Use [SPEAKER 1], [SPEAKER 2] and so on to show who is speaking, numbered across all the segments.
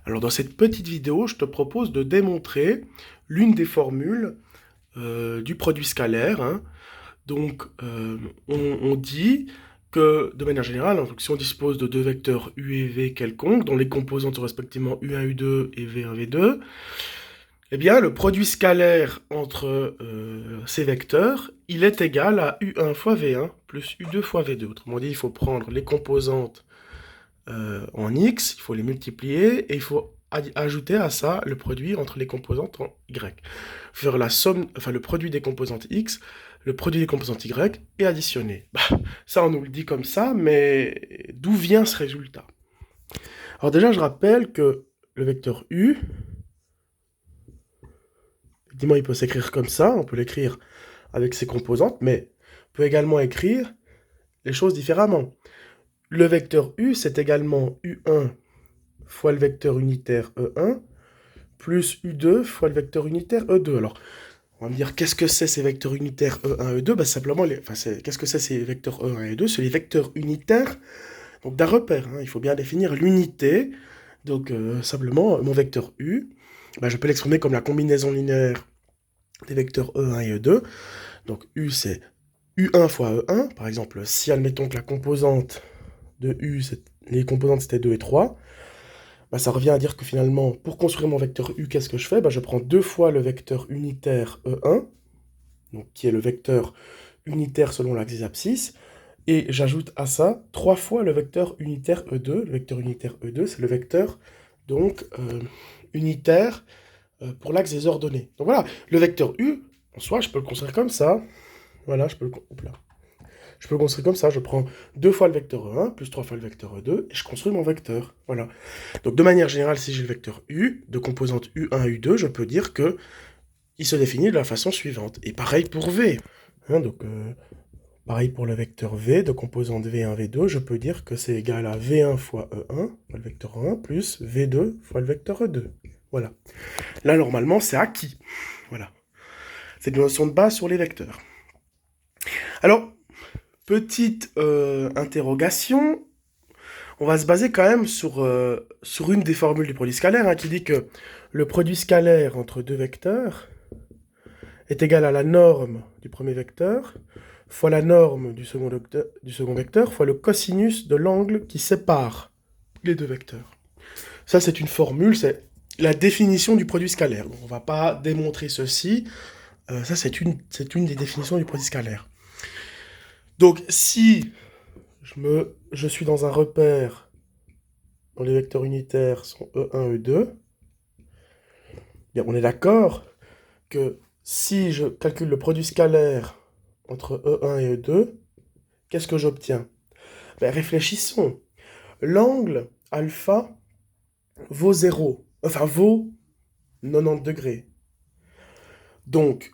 [SPEAKER 1] Alors dans cette petite vidéo, je te propose de démontrer l'une des formules du produit scalaire, hein. Donc on dit que de manière générale, hein, donc, si on dispose de deux vecteurs u et v quelconques, dont les composantes sont respectivement u1, u2 et v1, v2, eh bien le produit scalaire entre ces vecteurs, il est égal à u1 fois v1 plus u2 fois v2. Autrement dit, il faut prendre les composantes en x, il faut les multiplier et il faut ajouter à ça le produit entre les composantes en y. Faire la somme, enfin le produit des composantes x, le produit des composantes y et additionner. Ça on nous le dit comme ça, mais d'où vient ce résultat? Alors déjà je rappelle que le vecteur u, effectivement il peut s'écrire comme ça, on peut l'écrire avec ses composantes, mais on peut également écrire les choses différemment. Le vecteur u, c'est également u1 fois le vecteur unitaire e1, plus u2 fois le vecteur unitaire e2. Alors, on va me dire, qu'est-ce que c'est ces vecteurs unitaires e1, e2? Simplement, qu'est-ce que c'est ces vecteurs e1 et e2? C'est les vecteurs unitaires donc d'un repère, hein. Il faut bien définir l'unité. Donc, simplement, mon vecteur u, je peux l'exprimer comme la combinaison linéaire des vecteurs e1 et e2. Donc, u, c'est u1 fois e1. Par exemple, si, admettons que la composante de u, les composantes, c'était 2 et 3, ça revient à dire que finalement, pour construire mon vecteur u, qu'est-ce que je fais? Je prends deux fois le vecteur unitaire e1, donc, qui est le vecteur unitaire selon l'axe des abscisses, et j'ajoute à ça trois fois le vecteur unitaire e2. Le vecteur unitaire e2, c'est le vecteur donc unitaire pour l'axe des ordonnées. Donc voilà, le vecteur u, en soi, je peux le construire comme ça. Voilà, je peux le construire comme ça, je prends deux fois le vecteur E1, plus trois fois le vecteur E2, et je construis mon vecteur. Voilà. Donc de manière générale, si j'ai le vecteur U, de composante U1, U2, je peux dire que il se définit de la façon suivante. Et pareil pour V. Hein, donc, pareil pour le vecteur V, de composante V1, V2, je peux dire que c'est égal à V1 fois E1, le vecteur E1, plus V2 fois le vecteur E2. Voilà. Là, normalement, c'est acquis. Voilà. C'est une notion de base sur les vecteurs. Alors, petite interrogation, on va se baser quand même sur une des formules du produit scalaire, hein, qui dit que le produit scalaire entre deux vecteurs est égal à la norme du premier vecteur fois la norme du second vecteur fois le cosinus de l'angle qui sépare les deux vecteurs. Ça, c'est une formule, c'est la définition du produit scalaire. Donc, on ne va pas démontrer ceci. Ça, c'est une des définitions du produit scalaire. Donc, si je suis dans un repère dont les vecteurs unitaires sont E1, E2, bien, on est d'accord que si je calcule le produit scalaire entre E1 et E2, qu'est-ce que j'obtiens? Réfléchissons. L'angle alpha vaut 0, enfin vaut 90 degrés. Donc,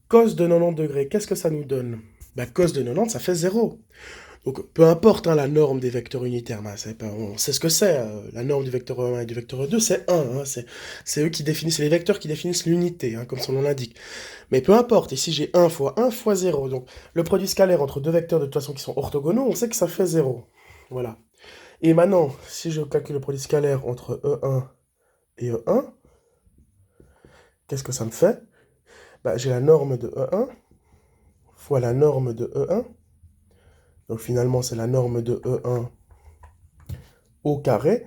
[SPEAKER 1] cos de 90 degrés, qu'est-ce que ça nous donne? Cos de 90, ça fait 0. Donc, peu importe, hein, la norme des vecteurs unitaires, on sait ce que c'est. La norme du vecteur E1 et du vecteur E2, c'est 1. Hein, c'est eux qui définissent, c'est les vecteurs qui définissent l'unité, hein, comme son nom l'indique. Mais peu importe, ici j'ai 1 fois 0. Donc, le produit scalaire entre deux vecteurs de toute façon qui sont orthogonaux, on sait que ça fait 0. Voilà. Et maintenant, si je calcule le produit scalaire entre E1 et E1, qu'est-ce que ça me fait? J'ai la norme de E1 fois la norme de E1. Donc finalement, c'est la norme de E1 au carré,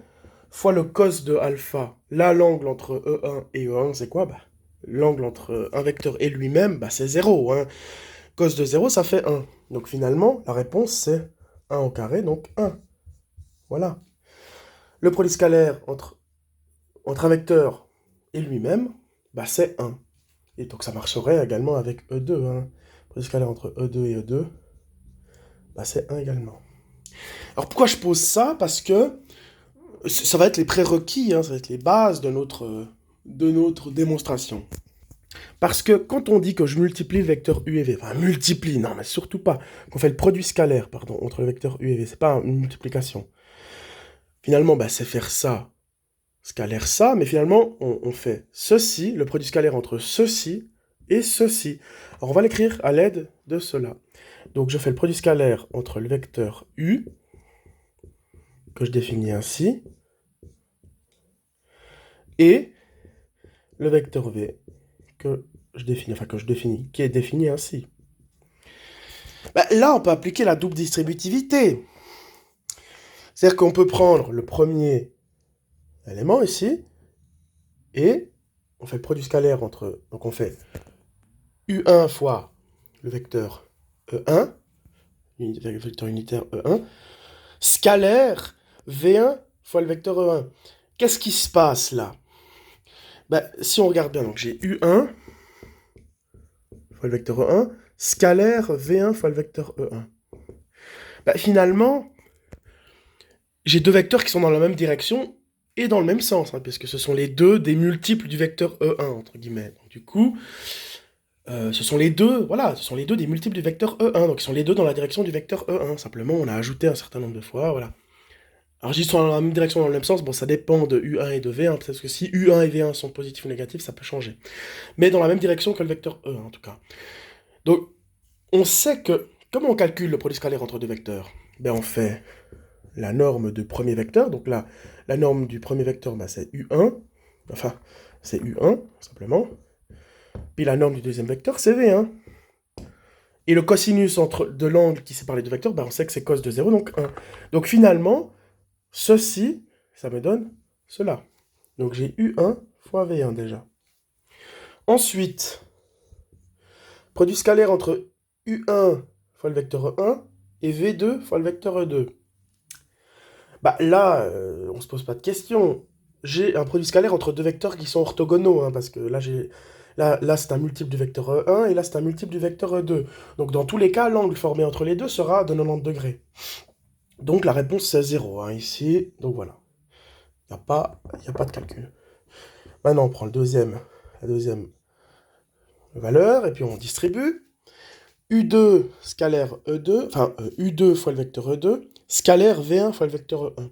[SPEAKER 1] fois le cos de alpha. Là, l'angle entre E1 et E1, c'est quoi? L'angle entre un vecteur et lui-même, c'est 0. Hein. Cos de 0, ça fait 1. Donc finalement, la réponse, c'est 1 au carré, donc 1. Voilà. Le produit scalaire entre un vecteur et lui-même, c'est 1. Et donc ça marcherait également avec E2. Hein. Le produit scalaire entre E2 et E2, c'est 1 également. Alors pourquoi je pose ça? Parce que ça va être les prérequis, hein, ça va être les bases de notre démonstration. Parce que quand on dit que je multiplie le vecteur u et v, enfin multiplie, non mais surtout pas, qu'on fait le produit scalaire, pardon, entre le vecteur u et v, c'est pas une multiplication. Finalement, c'est faire ça, scalaire ça, mais finalement, on fait ceci, le produit scalaire entre ceci et ceci. Alors on va l'écrire à l'aide de cela. Donc je fais le produit scalaire entre le vecteur u, que je définis ainsi, et le vecteur v que je définis, qui est défini ainsi. Bah, là, on peut appliquer la double distributivité. C'est-à-dire qu'on peut prendre le premier élément ici, et on fait le produit scalaire entre... Donc on fait U1 fois le vecteur E1, le vecteur unitaire E1, scalaire V1 fois le vecteur E1. Qu'est-ce qui se passe là? Bah, si on regarde bien, donc j'ai U1 fois le vecteur E1, scalaire V1 fois le vecteur E1. Bah, finalement, j'ai deux vecteurs qui sont dans la même direction et dans le même sens, hein, puisque ce sont les deux des multiples du vecteur E1, entre guillemets. Donc, du coup, ce sont les deux, voilà, ce sont les deux des multiples du vecteur E1, donc ils sont les deux dans la direction du vecteur E1. Simplement, on a ajouté un certain nombre de fois, voilà. Alors, je dis sont dans la même direction, dans le même sens, bon, ça dépend de U1 et de V1, parce que si U1 et V1 sont positifs ou négatifs, ça peut changer. Mais dans la même direction que le vecteur E1, en tout cas. Donc, on sait que, comment on calcule le produit scalaire entre deux vecteurs? Ben, on fait la norme du premier vecteur, donc là, la norme du premier vecteur, ben, c'est U1, enfin, c'est U1, simplement. Puis la norme du deuxième vecteur, c'est V1. Et le cosinus de l'angle qui sépare les deux vecteurs, ben, on sait que c'est cos de 0, donc 1. Donc finalement, ceci, ça me donne cela. Donc j'ai U1 fois V1 déjà. Ensuite, produit scalaire entre U1 fois le vecteur E1 et V2 fois le vecteur E2. Bah là, on se pose pas de question. J'ai un produit scalaire entre deux vecteurs qui sont orthogonaux, hein, parce que là, là c'est un multiple du vecteur E1 et là, c'est un multiple du vecteur E2. Donc dans tous les cas, l'angle formé entre les deux sera de 90 degrés. Donc la réponse, c'est 0, hein, ici. Donc voilà. Il n'y a pas de calcul. Maintenant, on prend la deuxième valeur, et puis on distribue. U2 scalaire E2, enfin U2 fois le vecteur E2, scalaire V1 fois le vecteur E1.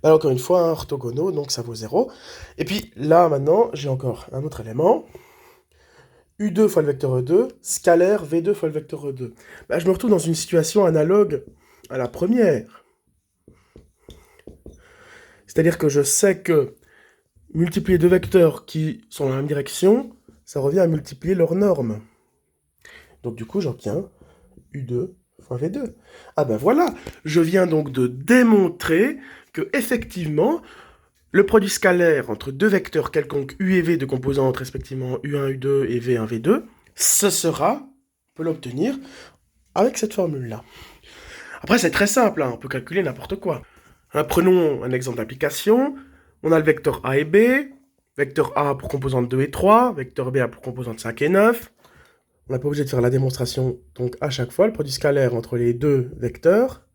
[SPEAKER 1] Bah, encore une fois, un orthogonaux, donc ça vaut 0. Et puis là, maintenant, j'ai encore un autre élément. U2 fois le vecteur E2, scalaire V2 fois le vecteur E2. Bah, je me retrouve dans une situation analogue à la première. C'est-à-dire que je sais que multiplier deux vecteurs qui sont dans la même direction, ça revient à multiplier leurs normes. Donc du coup, j'obtiens U2 fois V2. Ah ben voilà, je viens donc de démontrer que effectivement, le produit scalaire entre deux vecteurs quelconques U et V de composantes respectivement U1, U2 et V1, V2, ce sera, on peut l'obtenir avec cette formule-là. Après, c'est très simple, hein, on peut calculer n'importe quoi. Hein, prenons un exemple d'application. On a le vecteur A et B, vecteur A pour composantes 2 et 3, vecteur B pour composantes 5 et 9. On n'a pas obligé de faire la démonstration donc à chaque fois. Le produit scalaire entre les deux vecteurs,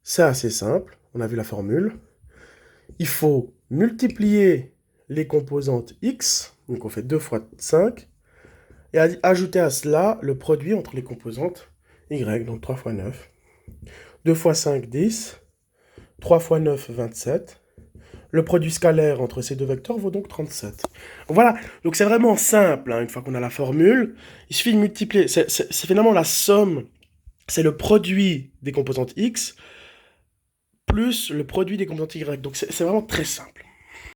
[SPEAKER 1] c'est assez simple. On a vu la formule. Il faut multiplier les composantes x, donc on fait 2 fois 5, et ajouter à cela le produit entre les composantes y, donc 3 fois 9. 2 fois 5, 10. 3 fois 9, 27. Le produit scalaire entre ces deux vecteurs vaut donc 37. Voilà, donc c'est vraiment simple, hein, une fois qu'on a la formule. Il suffit de multiplier, c'est finalement la somme, c'est le produit des composantes x plus le produit des composantes y. Donc c'est vraiment très simple.